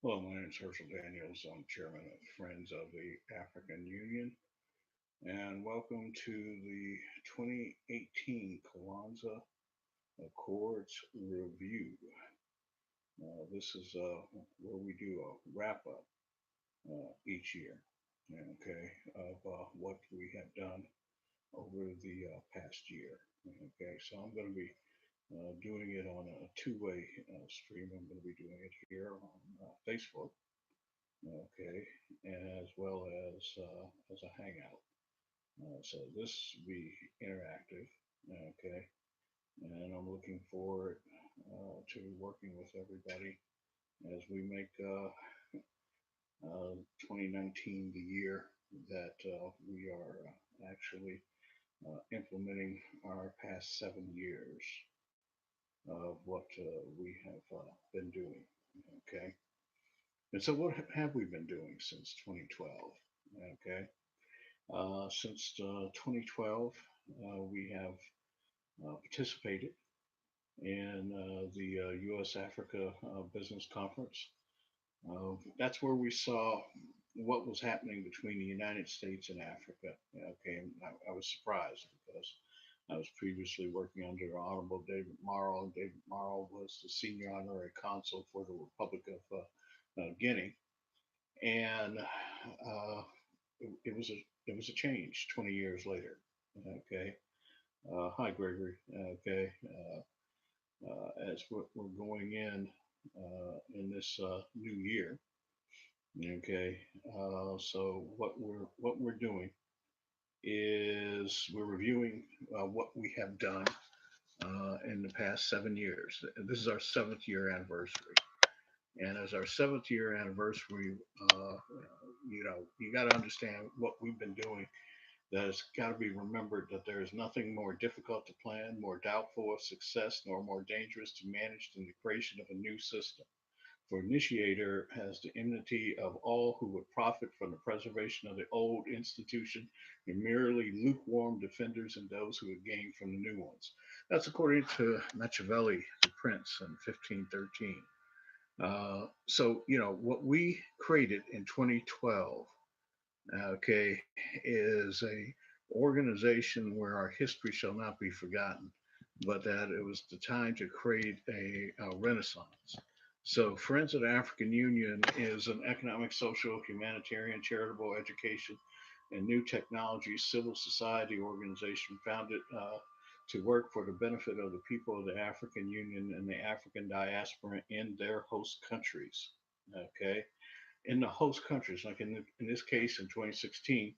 Hello, my name is Herschel Daniels. I'm chairman of Friends of the African Union, and welcome to the 2018 Kwanzaa Accords review. This is where we do a wrap up each year, okay, of what we have done over the past year. Okay, so I'm going to be doing it on a two-way stream. I'm going to be doing it here on Facebook, okay, as well as a hangout. So this will be interactive, okay, and I'm looking forward to working with everybody as we make 2019 the year that we are actually implementing our past 7 years of what we have been doing, okay. And so, what have we been doing since 2012? Okay, since 2012, we have participated in the U.S. Africa Business Conference. That's where we saw what was happening between the United States and Africa. Okay, and I was surprised because I was previously working under Honorable David Marl. David Marl was the senior honorary consul for the Republic of Guinea, and it was a change 20 years later. Okay, hi Gregory. Okay, as we're going in this new year. Okay, so what we're doing is we're reviewing what we have done in the past 7 years. This is our seventh year anniversary, and as our seventh year anniversary, you got to understand what we've been doing. That it's got to be remembered that there is nothing more difficult to plan, more doubtful of success, nor more dangerous to manage than the creation of a new system. For initiator has the enmity of all who would profit from the preservation of the old institution, and merely lukewarm defenders and those who would gain from the new ones. That's according to Machiavelli, the prince, in 1513. So, what we created in 2012, okay, is a organization where our history shall not be forgotten, but that it was the time to create a renaissance. So, Friends of the African Union is an economic, social, humanitarian, charitable, education, and new technology civil society organization founded to work for the benefit of the people of the African Union and the African diaspora in their host countries. Okay, in the host countries, like in this case in 2016,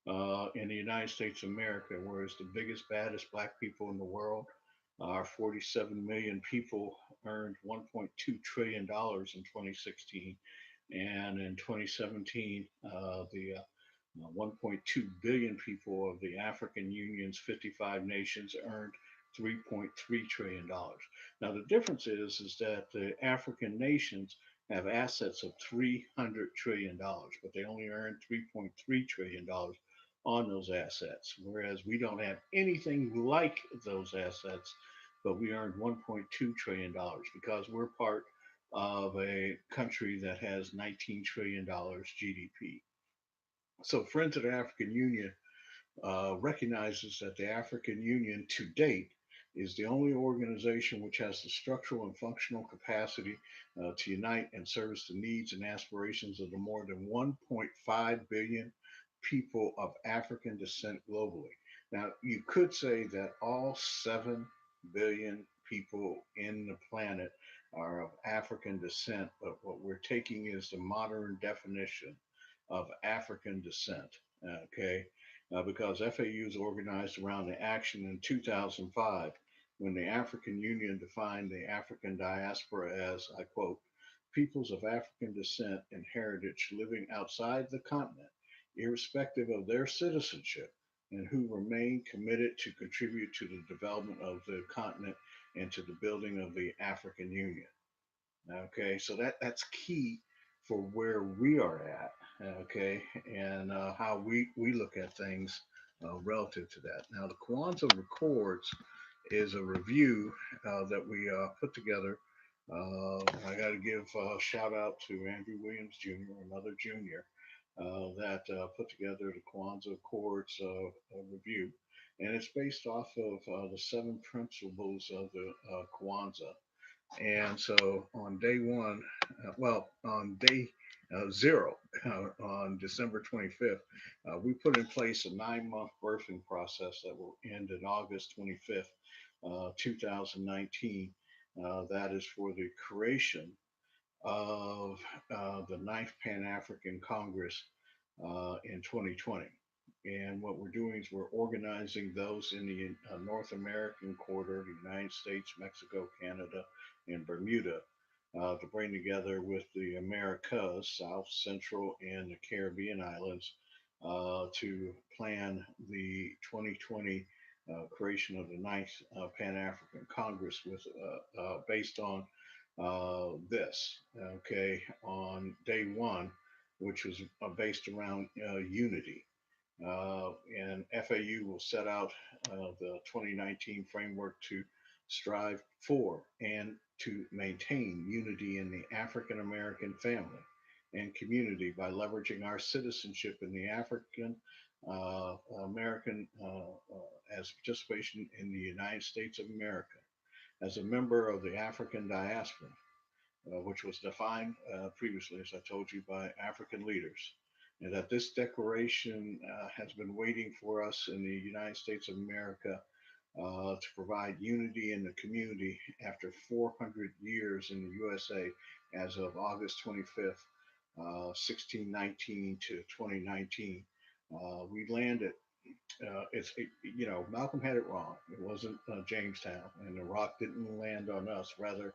in the United States of America, where it's the biggest, baddest black people in the world. Our 47 million people earned $1.2 trillion in 2016. And in 2017, the 1.2 billion people of the African Union's 55 nations earned $3.3 trillion. Now, the difference is that the African nations have assets of $300 trillion, but they only earn $3.3 trillion on those assets, whereas we don't have anything like those assets, but we earned $1.2 trillion because we're part of a country that has $19 trillion GDP. So, Friends of the African Union recognizes that the African Union to date is the only organization which has the structural and functional capacity to unite and service the needs and aspirations of the more than 1.5 billion people of African descent globally. Now, you could say that all 7 billion people in the planet are of African descent, but what we're taking is the modern definition of African descent. Okay, because FAU is organized around the action in 2005 when the African Union defined the African diaspora as, I quote, peoples of African descent and heritage living outside the continent, irrespective of their citizenship, and who remain committed to contribute to the development of the continent and to the building of the African Union. Okay, so that's key for where we are at. Okay, and how we look at things relative to that. Now, the Kwanzaa Accords is a review that we put together I got to give a shout out to Andrew Williams Jr., another junior, that put together the Kwanzaa Accords review. And it's based off of the seven principles of the Kwanzaa. And so on day one, on day zero, on December 25th, we put in place a 9 month birthing process that will end in August 25th, 2019. That is for the creation of the Ninth Pan African Congress in 2020. And what we're doing is we're organizing those in the North American quarter, the United States, Mexico, Canada, and Bermuda, to bring together with the Americas, South, Central, and the Caribbean islands to plan the 2020 creation of the Ninth Pan African Congress with based on this. Okay, on day one, which was based around unity. And FAU will set out the 2019 framework to strive for and to maintain unity in the African American family and community by leveraging our citizenship in the African American as participation in the United States of America as a member of the African diaspora, which was defined previously, as I told you, by African leaders. And that this declaration has been waiting for us in the United States of America to provide unity in the community after 400 years in the USA as of August 25th, 1619 to 2019. We landed Malcolm had it wrong. It wasn't Jamestown, and the rock didn't land on us. Rather,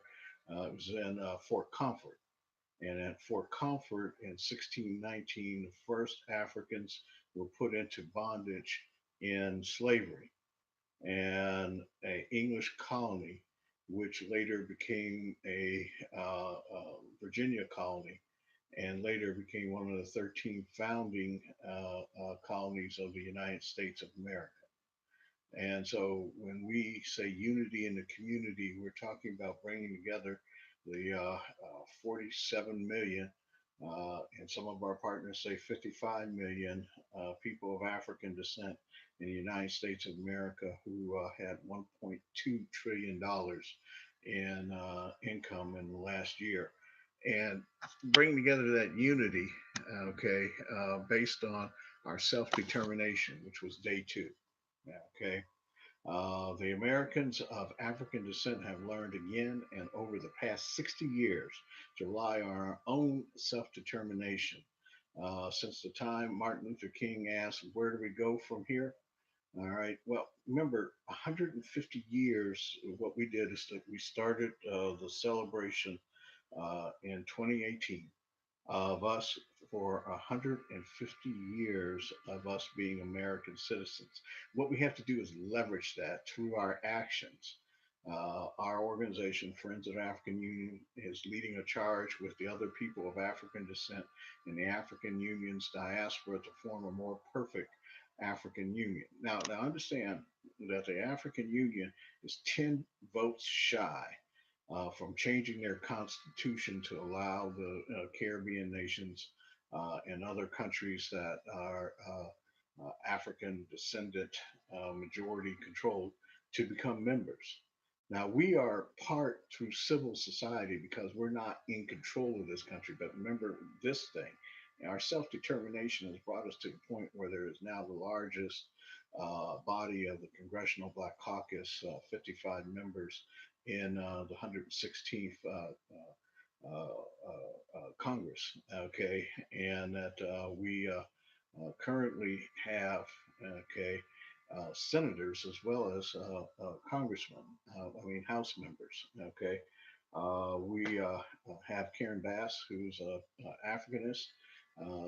it was in Fort Comfort. And at Fort Comfort in 1619, the first Africans were put into bondage in slavery, and an English colony, which later became a Virginia colony, and later became one of the 13 founding colonies of the United States of America. And so when we say unity in the community, we're talking about bringing together the 47 million, and some of our partners say 55 million people of African descent in the United States of America who had $1.2 trillion in income in the last year. And bring together that unity, okay, based on our self determination, which was day two. Okay. The Americans of African descent have learned again and over the past 60 years to rely on our own self determination. Since the time Martin Luther King asked, "Where do we go from here?" All right. Well, remember, 150 years, what we did is that we started the celebration in 2018 of us for 150 years of us being American citizens. What we have to do is leverage that through our actions. Our organization, Friends of African Union, is leading a charge with the other people of African descent in the African Union's diaspora to form a more perfect African Union. Now understand that the African Union is 10 votes shy from changing their constitution to allow the Caribbean nations and other countries that are African descendant majority controlled to become members. Now, we are part through civil society because we're not in control of this country. But remember this thing, our self determination has brought us to the point where there is now the largest body of the Congressional Black Caucus, 55 members in the 116th Congress. Okay, and that we currently have, okay, senators as well as congressmen, House members. Okay, we have Karen Bass, who's a Africanist.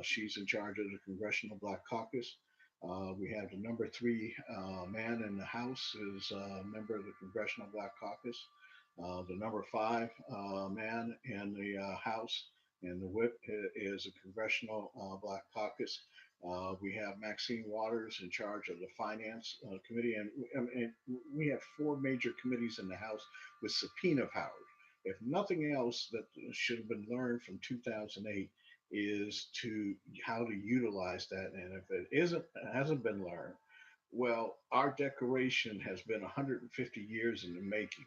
She's in charge of the Congressional Black Caucus. We have the number three man in the House is a member of the Congressional Black Caucus. The number five man in the House and the whip is a Congressional Black Caucus. We have Maxine Waters in charge of the Finance Committee, and we have four major committees in the House with subpoena powers. if nothing else that should have been learned from 2008 is to how to utilize that. And if it hasn't been learned, well, our declaration has been 150 years in the making.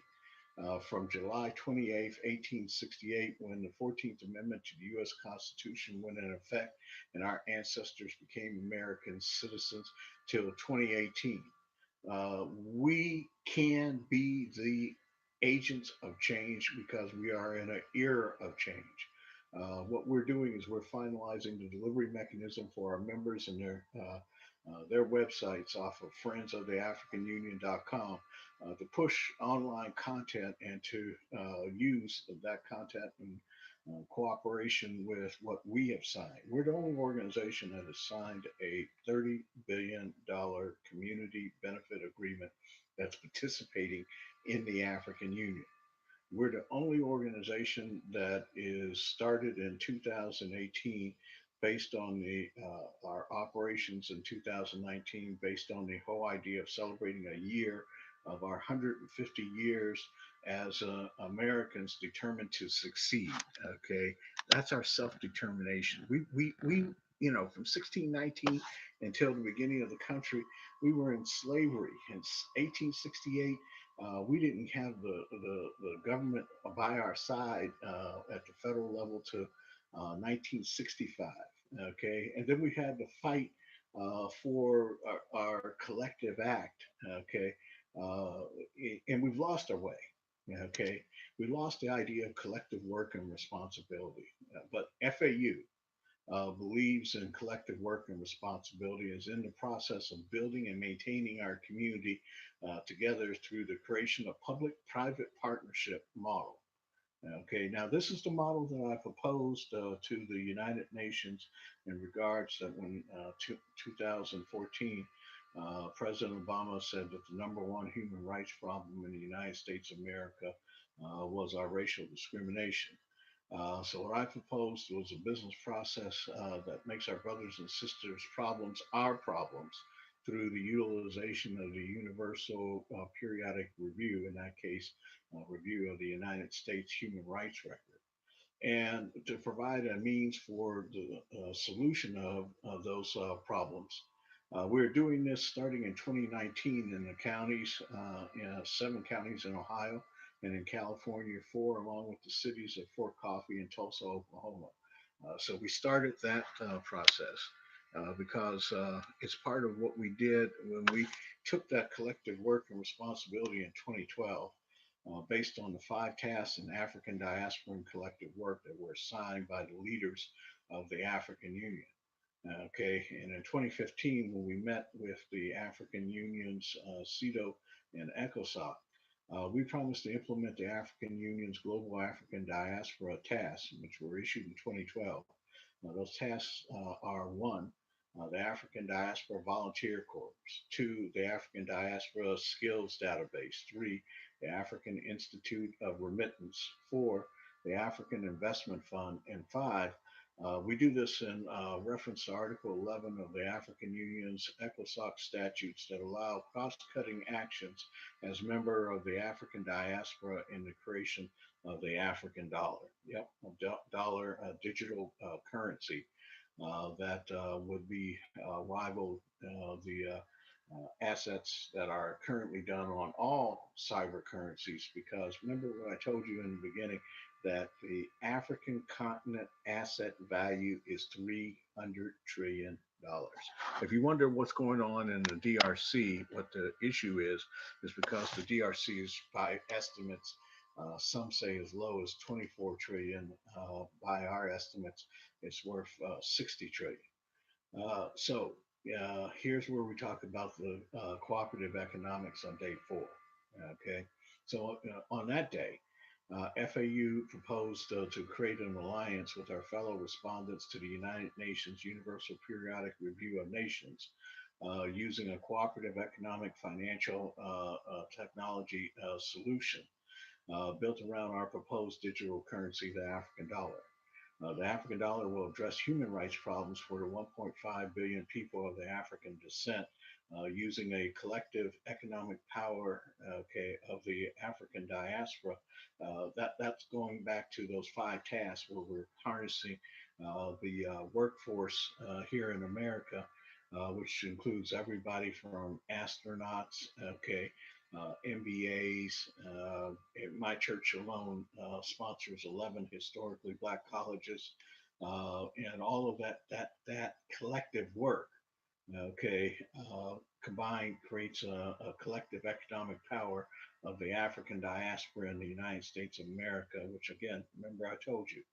From July 28th, 1868, when the 14th Amendment to the U.S. Constitution went into effect and our ancestors became American citizens, till 2018. We can be the agents of change because we are in an era of change. What we're doing is we're finalizing the delivery mechanism for our members and their websites off of friendsoftheafricanunion.com to push online content and to use that content in cooperation with what we have signed. We're the only organization that has signed a $30 billion community benefit agreement that's participating in the African Union. We're the only organization that is started in 2018 based on our operations in 2019, based on the whole idea of celebrating a year of our 150 years as Americans determined to succeed. Okay, that's our self-determination. From 1619 until the beginning of the country, we were in slavery. In 1868, we didn't have the government by our side at the federal level to 1965. Okay, and then we had to fight for our collective act. Okay, uh, and we've lost our way. Okay, we lost the idea of collective work and responsibility. But FAU believes in collective work and responsibility, is in the process of building and maintaining our community together through the creation of public-private partnership model. Okay, now this is the model that I proposed to the United Nations in regards that when 2014, President Obama said that the number one human rights problem in the United States of America was our racial discrimination. So what I proposed was a business process that makes our brothers and sisters' problems our problems through the utilization of the Universal Periodic Review, in that case, review of the United States Human Rights Record, and to provide a means for the solution of those problems. We're doing this starting in 2019 in the counties, 7 counties in Ohio, and in California, 4, along with the cities of Fort Coffee and Tulsa, Oklahoma. So we started that process because it's part of what we did when we took that collective work and responsibility in 2012, based on the 5 tasks in African diaspora and collective work that were assigned by the leaders of the African Union. Okay, and in 2015, when we met with the African Union's CEDAW and ECOSOC, we promised to implement the African Union's Global African Diaspora tasks, which were issued in 2012. Those tasks are: one, the African Diaspora Volunteer Corps; two, the African Diaspora Skills Database; three, the African Institute of Remittance; four, the African Investment Fund; and five, we do this in reference to Article 11 of the African Union's ECOSOC statutes that allow cross-cutting actions as member of the African diaspora in the creation of the African dollar. Yep, dollar digital currency that would be rival the assets that are currently done on all cyber currencies. Because remember what I told you in the beginning, that the African continent asset value is $300 trillion. If you wonder what's going on in the DRC, what the issue is because the DRC is, by estimates, some say as low as 24 trillion. By our estimates, it's worth 60 trillion. So here's where we talk about the cooperative economics on day 4. Okay, so on that day, FAU proposed to create an alliance with our fellow respondents to the United Nations Universal Periodic Review of Nations using a cooperative economic financial technology solution built around our proposed digital currency, the African dollar. The African dollar will address human rights problems for the 1.5 billion people of the African descent using a collective economic power, okay, of the African diaspora. That's going back to those five tasks where we're harnessing the workforce here in America, which includes everybody from astronauts, okay, MBAs. My church alone sponsors 11 historically black colleges, and all of that collective work, okay, combined creates a collective economic power of the African diaspora in the United States of America, which again, remember I told you,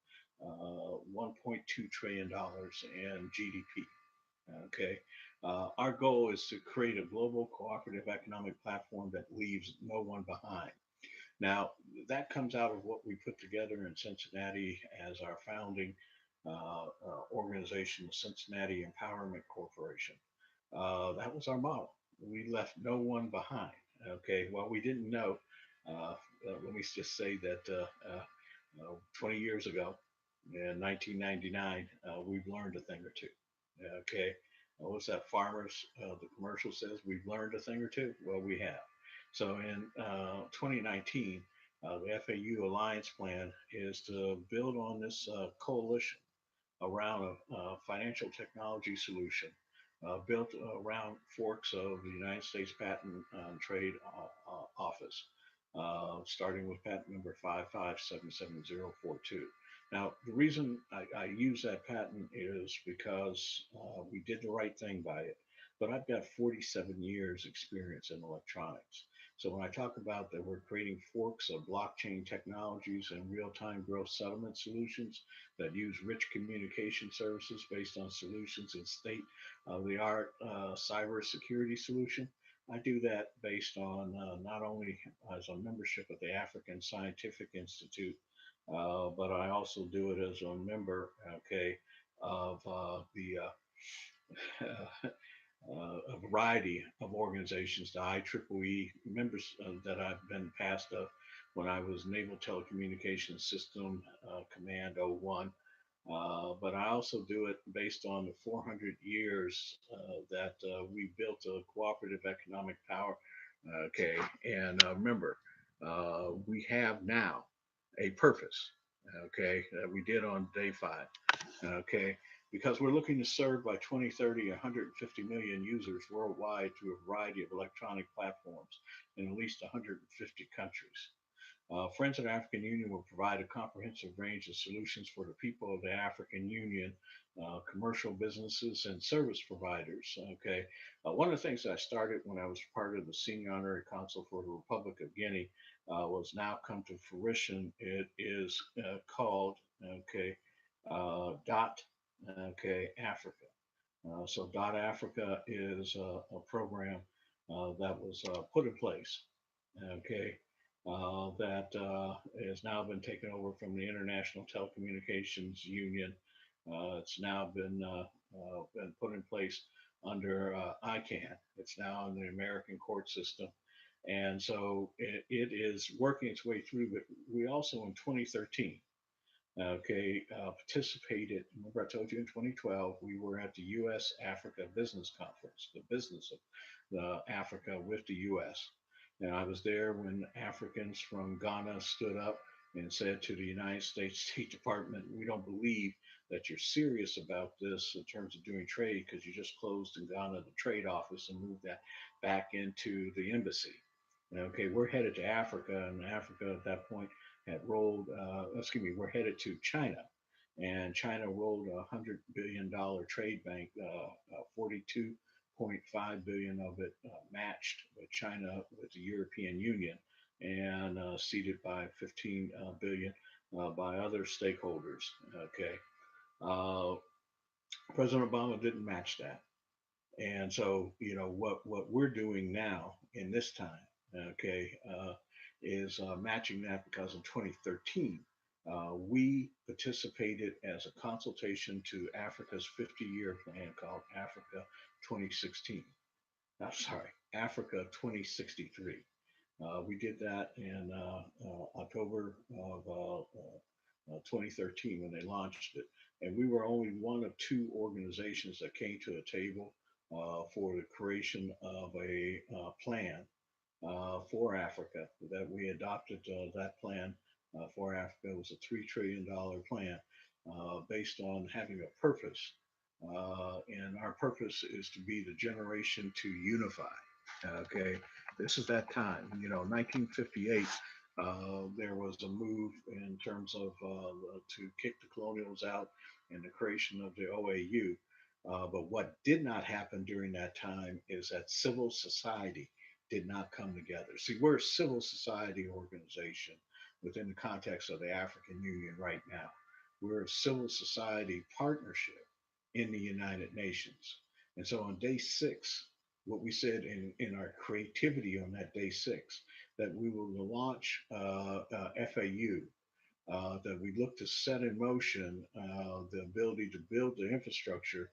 $1.2 trillion in GDP. Okay. Our goal is to create a global cooperative economic platform that leaves no one behind. Now, that comes out of what we put together in Cincinnati as our founding organization, the Cincinnati Empowerment Corporation. That was our model. We left no one behind. Okay. Well, we didn't know. Let me just say that 20 years ago, in 1999, we've learned a thing or two. Okay. What's that? Farmers, the commercial says we've learned a thing or two. Well, we have. So in 2019, the FAU Alliance Plan is to build on this coalition around a financial technology solution built around forks of the United States Patent and Trade Office, starting with patent number 5577042. Now, the reason I use that patent is because we did the right thing by it, but I've got 47 years experience in electronics. So when I talk about that we're creating forks of blockchain technologies and real-time growth settlement solutions that use rich communication services based on solutions in state-of-the-art cybersecurity solution, I do that based on not only as a membership of the African Scientific Institute, but I also do it as a member, okay, of a variety of organizations, the IEEE members that I've been past of when I was Naval Telecommunications System Command '01. But I also do it based on the 400 years that we built a cooperative economic power. Okay, and remember, we have now a purpose. Okay, that we did on day 5. Okay, because we're looking to serve by 2030 150 million users worldwide through a variety of electronic platforms in at least 150 countries. Friends of the African Union will provide a comprehensive range of solutions for the people of the African Union, commercial businesses, and service providers. Okay, one of the things that I started when I was part of the Senior Honorary Council for the Republic of Guinea was now come to fruition. It is called Dot Africa. So Dot Africa is a program that was put in place. Okay, that has now been taken over from the International Telecommunications Union. It's now been put in place under ICANN. It's now in the American court system. And so it is working its way through. But we also in 2013, participated. Remember, I told you in 2012 we were at the U.S. Africa Business Conference, the business of Africa with the U.S. And I was there when Africans from Ghana stood up and said to the United States State Department, "We don't believe that you're serious about this in terms of doing trade because you just closed in Ghana the trade office and moved that back into the embassy." Okay, we're headed to Africa, and Africa at that point had rolled, we're headed to China, and China rolled $100 billion trade bank, 42.5 billion of it matched with China with the European Union, and seeded by 15 billion by other stakeholders. Okay, uh, President Obama didn't match that, and so what we're doing now in this time, okay, is matching that because in 2013 we participated as a consultation to Africa's 50-year plan called Africa 2016. I'm sorry, Africa 2063. We did that in October of 2013 when they launched it. And we were only one of two organizations that came to a table for the creation of a plan for Africa that we adopted. That plan for Africa was a $3 trillion plan based on having a purpose. And our purpose is to be the generation to unify. Okay, this is that time. 1958. There was a move in terms of to kick the colonials out and the creation of the OAU. But what did not happen during that time is that civil society did not come together. See, we're a civil society organization within the context of the African Union right now. We're a civil society partnership in the United Nations. And so on day six, what we said in our creativity on that day six, that we will launch FAU, that we look to set in motion the ability to build the infrastructure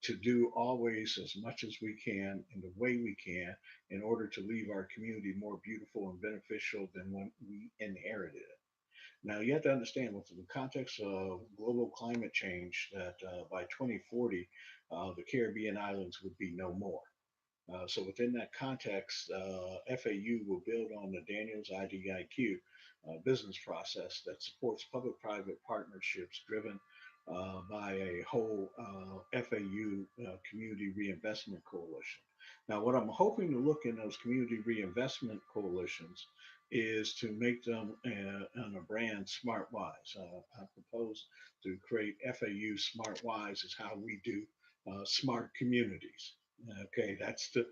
to do always as much as we can in the way we can in order to leave our community more beautiful and beneficial than when we inherited it. Now, you have to understand within the context of global climate change that by 2040, the Caribbean islands would be no more. So within that context, FAU will build on the Daniels IDIQ business process that supports public-private partnerships driven by a whole FAU Community Reinvestment Coalition. Now, what I'm hoping to look in those community reinvestment coalitions is to make them on a brand smartWISE. I propose to create FAU smartWISE is how we do smart communities. Okay, that's the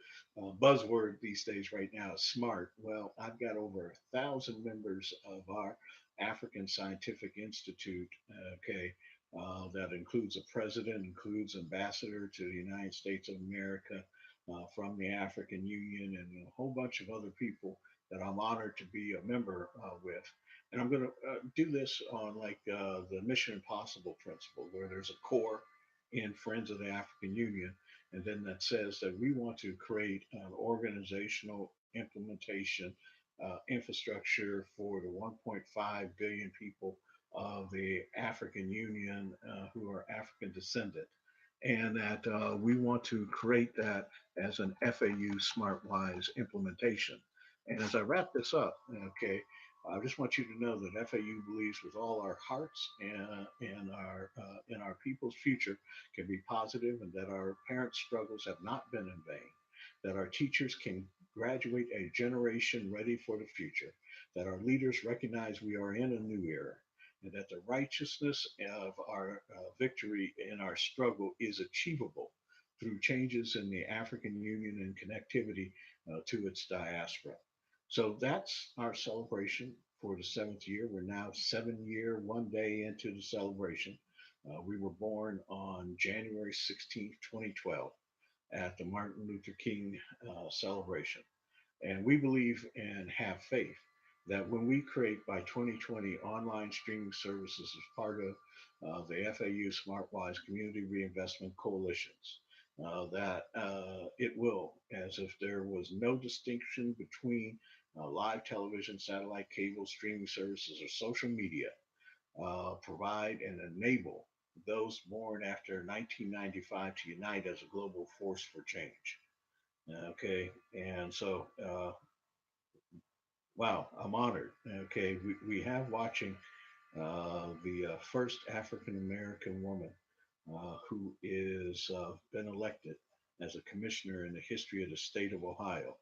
buzzword these days right now, smart. Well, I've got over 1,000 members of our African Scientific Institute, okay, that includes a president, includes ambassador to the United States of America from the African Union, and a whole bunch of other people that I'm honored to be a member with. And I'm going to do this on like the Mission Impossible principle, where there's a core in Friends of the African Union, and then that says that we want to create an organizational implementation infrastructure for the 1.5 billion people of the African Union who are African descendant. And that we want to create that as an FAU SmartWise implementation. And as I wrap this up, okay, I just want you to know that FAU believes with all our hearts and our people's future can be positive, and that our parents' struggles have not been in vain. That our teachers can graduate a generation ready for the future. That our leaders recognize we are in a new era, and that the righteousness of our victory in our struggle is achievable through changes in the African Union and connectivity to its diaspora. So that's our celebration for the seventh year. We're now 7 year, one day into the celebration. We were born on January 16th, 2012, at the Martin Luther King celebration. And we believe and have faith that when we create by 2020 online streaming services as part of the FAU SmartWise Community Reinvestment Coalitions, that it will, as if there was no distinction between live television, satellite cable, streaming services, or social media, provide and enable those born after 1995 to unite as a global force for change. Okay, and so wow, I'm honored. Okay, we have watching the first African American woman who is been elected as a commissioner in the history of the state of Ohio,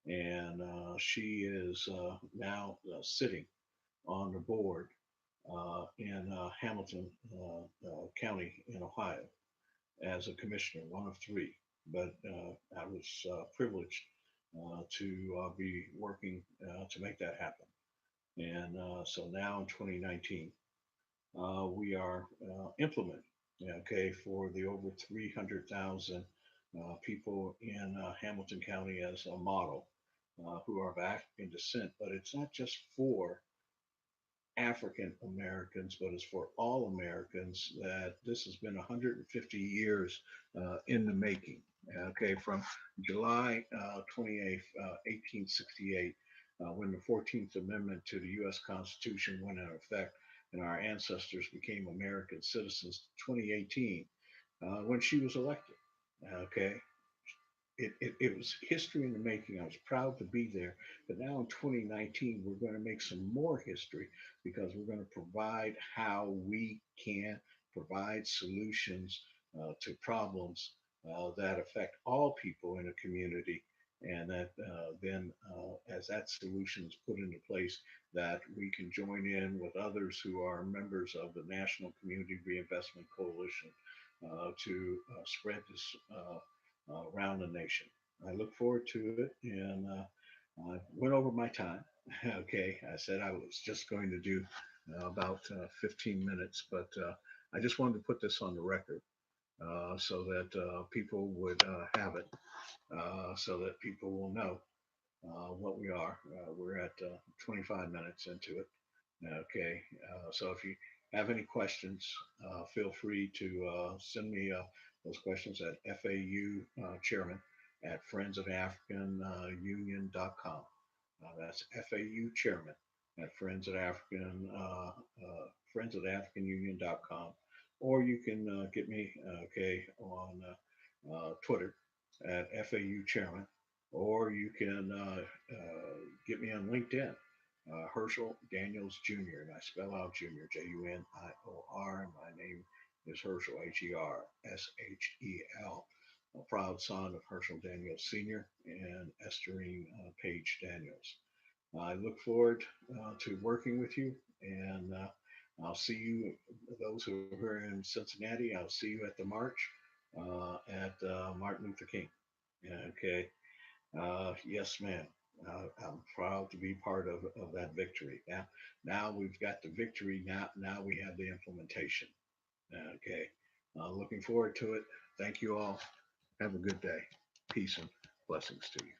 and she is now sitting on the board in Hamilton County in Ohio as a commissioner, one of three. But I was privileged to be working to make that happen. And so now in 2019, we are implementing, okay, for the over 300,000 people in Hamilton County as a model who are of African descent. But it's not just for African Americans, but it's for all Americans, that this has been 150 years in the making. Okay, from July 28th, 1868, when the 14th Amendment to the U.S. Constitution went into effect and our ancestors became American citizens, 2018, when she was elected. Okay, it was history in the making. I was proud to be there. But now in 2019, we're going to make some more history because we're going to provide how we can provide solutions to problems that affect all people in a community. And that then, as that solution is put into place, that we can join in with others who are members of the National Community Reinvestment Coalition to spread this around the nation. I look forward to it, and I went over my time. Okay, I said I was just going to do about 15 minutes, but I just wanted to put this on the record so that people would have it, so that people will know what we are. We're at 25 minutes into it. Okay, so if you have any questions, feel free to send me those questions at FAU chairman at friendsofafricanunion.com. That's FAU chairman at friendsofafricanunion.com. Or you can get me, okay, on Twitter at FAU chairman, or you can get me on LinkedIn, Herschel Daniels Jr. And I spell out Junior, Junior. My name is Herschel, Hershel, a proud son of Herschel Daniels Sr. and Esterine Page Daniels. I look forward to working with you, and I'll see you, those who are here in Cincinnati, I'll see you at the march at Martin Luther King. Okay. Yes, ma'am. I'm proud to be part of that victory. Now we've got the victory. Now we have the implementation. Okay. Looking forward to it. Thank you all. Have a good day. Peace and blessings to you.